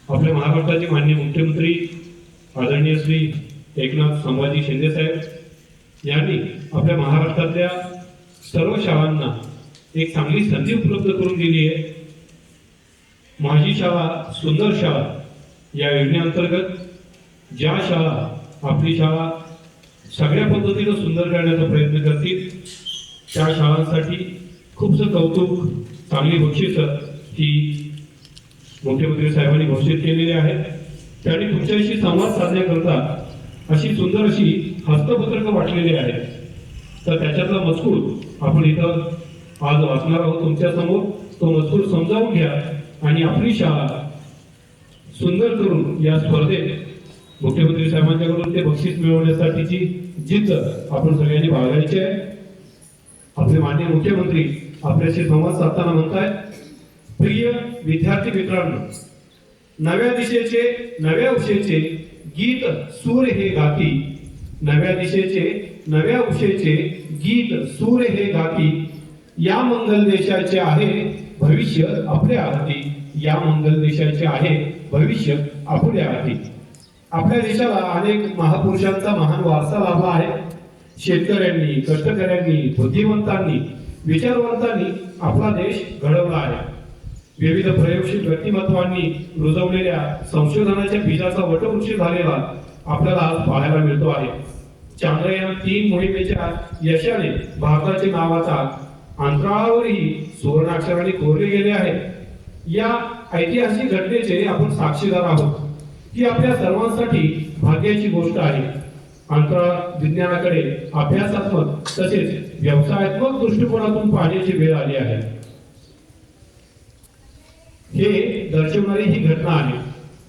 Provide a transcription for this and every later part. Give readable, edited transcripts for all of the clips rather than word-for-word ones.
आपल्या महाराष्ट्राचे माननीय मुख्यमंत्री आदरणीय श्री एकनाथ संभाजी शिंदे साहेब यांनी आपल्या महाराष्ट्रातल्या सर्व शाळांना एक चांगली संधी उपलब्ध करून दिली आहे। माझी शाळा सुंदर शाळा या योजनेअंतर्गत ज्या शाळा आपली शाळा सगळ्या पद्धतीने सुंदर करण्याचा प्रयत्न करतील त्या शाळांसाठी खूपसं कौतुक, चांगली बक्षिसं ही मुख्यमंत्री साहेबांनी घोषित केलेली आहे। त्यांनी तुमच्याशी संवाद साधण्याकरता अशी सुंदर अशी हस्तपत्रकं वाटलेली आहेत। तर त्याच्यातला मजकूर आपण इथं आज वाचणार आहोत तुमच्या समोर। तो मजकूर समजावून घ्या आणि आपली शाळा सुंदर करून या स्पर्धेत मुख्यमंत्री साहेबांच्याकडून ते बक्षीस मिळवण्यासाठीची जिद्द आपण सगळ्यांनी बाळगायची आहे। आपले माननीय मुख्यमंत्री आपल्याशी संवाद साधताना म्हणतायत, प्रिय विद्यार्थी मित्रांनो, नव्या दिशेचे नव्या उशेचे गीत सूर हे गाती, नव्या दिशेचे नव्या उशेचे गीत सूर हे गाती, या मंगल देशाचे आहे भविष्य आपल्या हाती, या मंगल देशाचे आहे भविष्य आपल्या हाती। आपल्या देशाला अनेक महापुरुषांचा महान वारसा लाभला आहे। शेतकऱ्यांनी, कष्टकऱ्यांनी, बुद्धिमंतांनी, विचारवंतांनी आपला देश घडवला आहे। विविध प्रयोगशील व्यक्तिमत्वांनी रुजवलेल्या संशोधनाच्या बीजाचा वटवृक्ष झालेला आपल्याला आज पाहायला मिळतो आहे। चांद्रयान 3 मोहिमेच्या यशाने भारताचे नाव आता अंतराळावरही सुवर्णाक्षराने कोरले गेले आहे। या ऐतिहासिक घटनेचे आपण साक्षीदार आहोत। ही आपल्या सर्वांसाठी भाग्याची गोष्ट आहे। अंतराळ विज्ञानाकडे अभ्यासात्मक तसेच व्यवसायात्मक दृष्टिकोनातून पाहण्याची वेळ आली आहे। हे दर्शवणारी ही घटना आहे।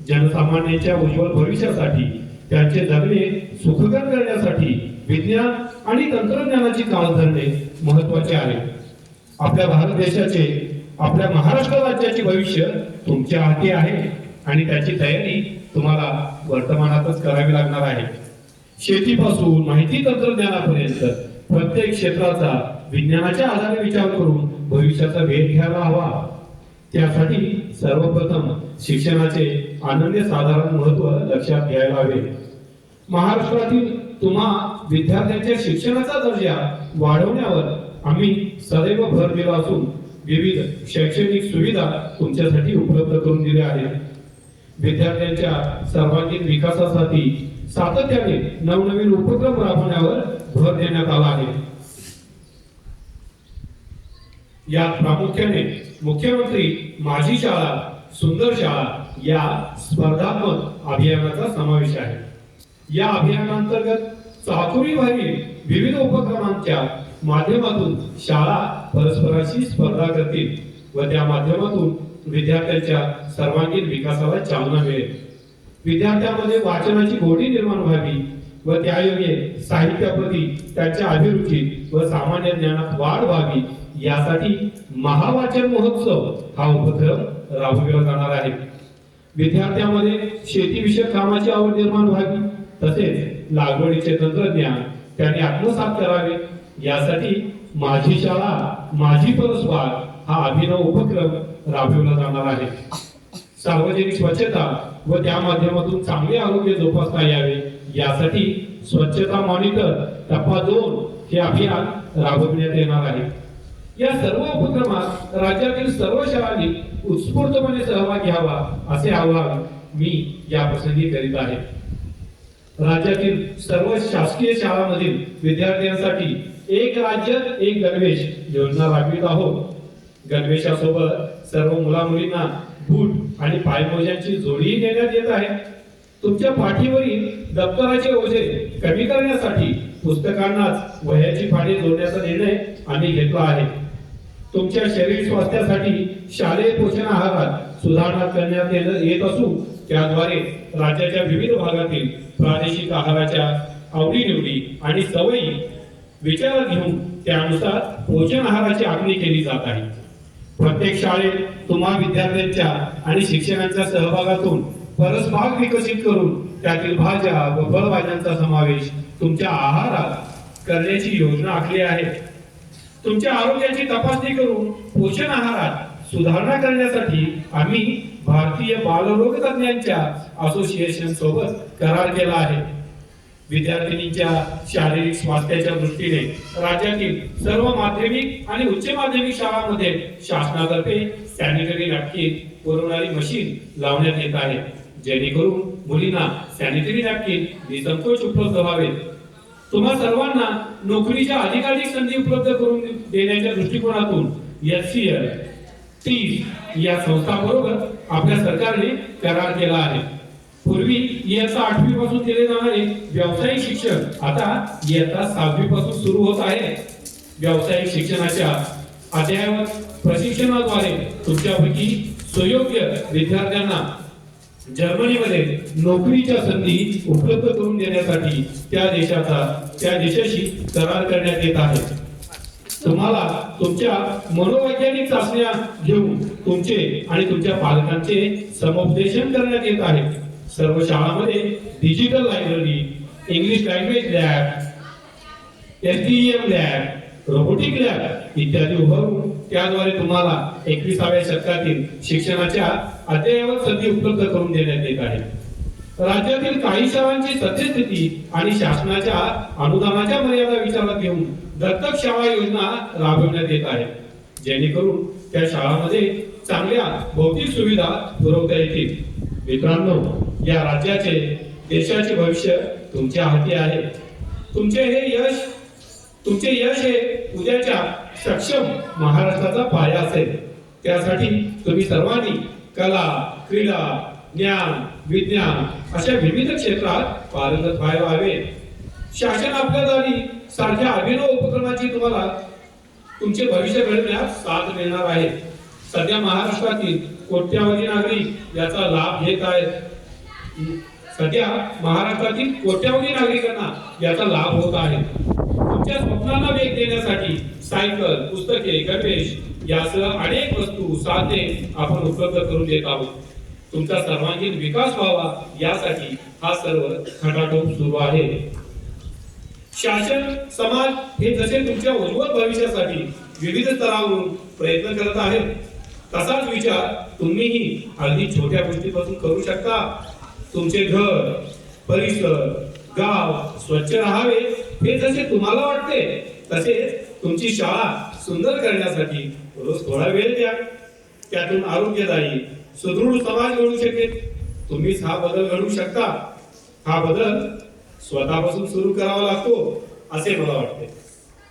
जनसामान्यांच्या उज्ज्वल भविष्यासाठी, त्यांचे जगणे सुखकर करण्यासाठी विज्ञान आणि तंत्रज्ञानाची कास धरणे महत्त्वाचे आहे। आपल्या भारत देशाचे, आपल्या महाराष्ट्र राज्याचे भविष्य तुमच्या हाती आहे आणि त्याची तयारी तुम्हाला वर्तमानातच करावी लागणार आहे। शेतीपासून माहिती तंत्रज्ञानापर्यंत प्रत्येक क्षेत्राचा विज्ञानाच्या आधारे विचार करून भविष्याचा वेध घ्यायला हवा। त्यासाठी सर्वप्रथम शिक्षणाचे अनन्यसाधारण महत्त्व लक्षात घ्यायला हवे। महाराष्ट्रातील तुम्हा विद्यार्थ्यांच्या शिक्षणाचा दर्जा वाढवण्यावर आम्ही सदैव भर दिला असून विविध शैक्षणिक सुविधा तुमच्यासाठी उपलब्ध करून दिल्या आहेत। विद्यार्थ्यांच्या सर्वांगीण विकासासाठी सातत्याने नवनवीन उपक्रम राबवण्यावर भर देण्यात आला आहे। यात प्रामुख्याने मुख्यमंत्री माझी शाळा सुंदर शाळा या स्पर्धात्मक अभियानाचा समावेश आहे। या अभियानांतर्गत चाकोरीबाहेरील विविध उपक्रमांच्या माध्यमातून शाळा परस्परांशी स्पर्धा करतील व त्या माध्यमातून विद्यार्थ्यांच्या सर्वांगीण विकासाला चालना मिळेल। विद्यार्थ्यांमध्ये वाचनाची गोडी निर्माण व्हावी व त्यायोगे साहित्याप्रती त्यांच्या अभिरुची व सामान्य ज्ञानात वाढ व्हावी यासाठी महावाचन महोत्सव हा उपक्रम राबविला जाणार आहे। विद्यार्थ्यांमध्ये शेतीविषयक कामाची आवड निर्माण व्हावी तसेच लागवडीचे तंत्रज्ञान त्यांनी आत्मसात करावे यासाठी माझी शाळा माझी परसबाग हा अभिनव उपक्रम राबविला जाणार आहे। सार्वजनिक स्वच्छता व त्या माध्यमातून चांगले आरोग्य जोपासता यावे यासाठी स्वच्छता मॉनिटर टप्पा 2 हे अभियान राबविण्यात येणार आहे। या सर्व उपक्रमात राज्यातील सर्व शाळांनी उत्स्फूर्तपणे सहभाग घ्यावा असे आवाहन मी या प्रसंगी करीत आहे। राज्यातील सर्व शासकीय शाळांमधील विद्यार्थ्यांसाठी एक राज्य एक गणवेश योजना राबवित आहोत। गणवेशासोबत सर्व मुला मुलींना बूट आणि पायमोज्यांची जोडीही देण्यात येत आहे। तुमच्या पाठीवरील दप्तराचे ओझे कमी करण्यासाठी पुस्तकांनाच वह्याची पाने जोडण्याचा निर्णय आम्ही घेतला आहे। तुमच्या शरीर स्वास्थ्यासाठी शालेय पोषण आहारात सुधारणा करण्यात येत असून त्याद्वारे राज्याच्या विविध भागातील प्रादेशिक आहाराच्या आवडीनिवडी आणि सवयी विचारात घेऊन त्यानुसार पोषण आहाराची आखणी केली जात आहे। प्रत्येक शाळेत तुम्हा विद्यार्थ्यांच्या आणि शिक्षकांच्या सहभागातून परसबाग विकसित करून त्यातील भाज्या व फळभाज्यांचा समावेश तुमच्या आहारात करण्याची योजना आखली आहे। तुमच्या आरोग्याची तपासणी करून पोषण आहारात सुधारणा करण्यासाठी आम्ही भारतीय बालरोग तज्ञांच्या असोसिएशन सोबत करार केला आहे. विद्यार्थिनींच्या शारीरिक स्वास्थ्याच्या दृष्टीने राज्यातील सर्व माध्यमिक आणि उच्च माध्यमिक शाळांमध्ये शासनातर्फे सॅनिटरी नॅपकिन पुरवणारी मशीन लावण्यात येत आहे, जेणेकरून मुलींना सॅनिटरी नॅपकिन निसंकोच उपलब्ध व्हावेत. तुम्हा सर्वांना नोकरीच्या अधिकाधिक संधी उपलब्ध करून देण्याच्या दृष्टिकोनातून HCL 30 या संस्थांबरोबर आपल्या सरकारने करार केला आहे. पूर्वी इयत्ता 8वी पासून दिले जाणारे व्यावसायिक शिक्षण आता इयत्ता 7वी पासून सुरू होत आहे. व्यावसायिक शिक्षणाच्या अद्ययावत प्रशिक्षणाद्वारे तुमच्यापैकी सुयोग्य विद्यार्थ्यांना जर्मनीमध्ये नोकरीच्या संधी उपलब्ध करून देण्यासाठी त्या देशाशी करार करण्यात येत आहे. तुम्हाला तुमच्या मनोवैज्ञानिक चाचण्या घेऊन तुमचे आणि तुमच्या पालकांचे समुपदेशन करण्यात येत आहे. सर्व शाळांमध्ये digital library, English language lab, STEM lab, robotic lab इत्यादी उभारून त्याद्वारे तुम्हाला 21व्या शतकातील शिक्षणाच्या अद्ययावत संधी उपलब्ध करून देण्यात येत आहे. राज्यातील काही शाळांची सद्यस्थिती आणि शासनाच्या अनुदानाच्या मर्यादा विचारात घेऊन दत्तक शाळा योजना राबवण्यात येत आहे, जेणेकरून त्या शाळांमध्ये चांगल्या भौतिक सुविधा पुरवता येतील. मित्रांनो, या राज्याचे देशाचे भविष्य तुमच्या हाती आहे. तुमचे यश हे उद्याच्या सक्षम महाराष्ट्राचा पाया असेल. त्यासाठी तुम्ही सर्वांनी कला, क्रीडा, ज्ञान, विज्ञान अशा विविध क्षेत्रात पारंगत व्हायला हवे. शासन आपल्या दारी सारख्या अभिनव उपक्रमाची तुम्हाला तुमचे भविष्य घडवण्यात साथ देणार आहे. सध्या महाराष्ट्रातील कोट्यावधी नागरिक याचा लाभ घेत आहेत. नागरिकांना याचा लाभ होत आहे. तुमच्या स्वप्नांना वेग देण्यासाठी सायकल, पुस्तके, गणवेश यासह अनेक वस्तू, साधने आपण उपलब्ध करून देत आहोत. तुमचा सर्वांगीण विकास व्हावा यासाठी हा सर्व खटाटोप सुरू आहे. शासन, समाज हे जसे तुमच्या उज्ज्वल भविष्यासाठी विविध स्तरावरून प्रयत्न करत आहेत, तसाच विचार तुम्हीही अगदी छोट्या गोष्टीपासून करू शकता. तुमचे घर, परिसर, गाव स्वच्छ राहावे हे जसे तुम्हाला वाटते, तसेच तुमची शाळा सुंदर करण्यासाठी रोज थोडा वेळ द्या. त्यातून आरोग्यदायी सुदृढ समाज घडू शकेल. तुम्हीच हा बदल घडवू शकता. हा बदल स्वतःपासून सुरू करावा लागतो असे मला वाटते.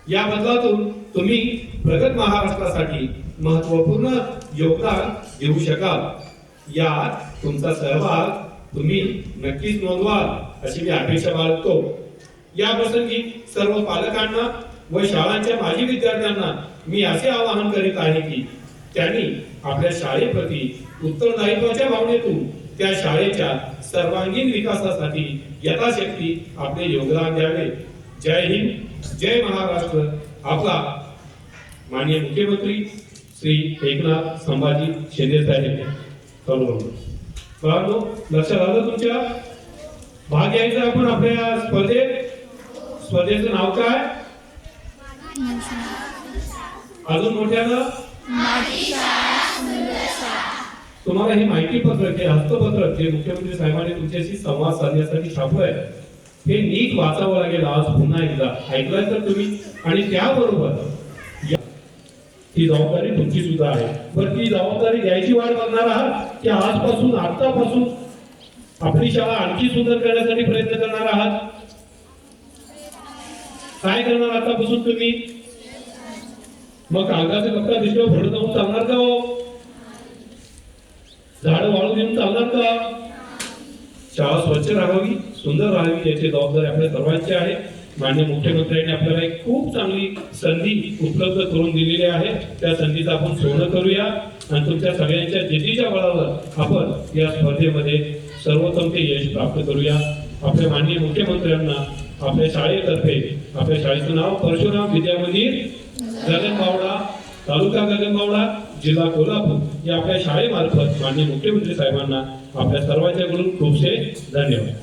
या बदलातून तुम्ही प्रगत महाराष्ट्रासाठी महत्त्वपूर्ण योगदान देऊ शकाल. यात तुमचा सहभाग तुम्ही नक्कीच नोंदवाल अशी मी अपेक्षा बाळगतो. या प्रसंगी सर्व पालकांना व शाळांच्या माजी विद्यार्थ्यांना मी असे आवाहन करीत आहे की त्यांनी आपल्या शाळेप्रती उत्तरदायित्वाच्या भावनेतून त्या शाळेच्या सर्वांगीण विकासासाठी यथाशक्ती आपले योगदान द्यावे. जय हिंद, जय महाराष्ट्र. आपला माननीय मुख्यमंत्री श्री एकनाथ संभाजी शिंदे साहेब. बाळांनो, लक्षात आलं तुमच्या? भाग घ्यायचा आपण आपल्या स्पर्धेचं नाव काय? अजून मोठ्यानं तुम्हाला हे माहिती पत्रक, हे हस्तपत्रक जे मुख्यमंत्री साहेबांनी तुमच्याशी संवाद साधण्यासाठी छापलंय, हे नीट वाचावं लागेल आज पुन्हा एकदा. ऐकलंय तर तुम्ही? आणि त्याबरोबर ही जबाबदारी तुमची सुद्धा आहे. पण ती जबाबदारी घ्यायची वाट बघणार आहात की आजपासून, आतापासून आपली शाळा आणखी सुंदर करण्यासाठी प्रयत्न करणार आहात? काय करणार आतापासून तुम्ही? मग कागदाचे कपडा दिसल्यावर भरत जाऊन चालणार का हो? झाडं वाळू देऊन चालणार का? शाळा स्वच्छ राहावी, सुंदर राहावी याची जबाबदारी आपल्या सर्वांची आहे. माननीय मुख्यमंत्र्यांनी आपल्याला एक खूप चांगली संधी उपलब्ध करून दिलेली आहे. त्या संधीचं आपण सोनं करूया आणि तुमच्या सगळ्यांच्या जिद्दीच्या बळावर आपण या स्पर्धेमध्ये सर्वोत्तम ते यश प्राप्त करूया. आपल्या माननीय मुख्यमंत्र्यांना आपल्या शाळेतर्फे, आपल्या शाळेचं नाव परशुराम विद्या मंदिर, गगनबावडा, तालुका गगनबावडा, जिल्हा कोल्हापूर या आपल्या शाळेमार्फत माननीय मुख्यमंत्री साहेबांना आपल्या सर्वांच्याकडून खूपसे धन्यवाद.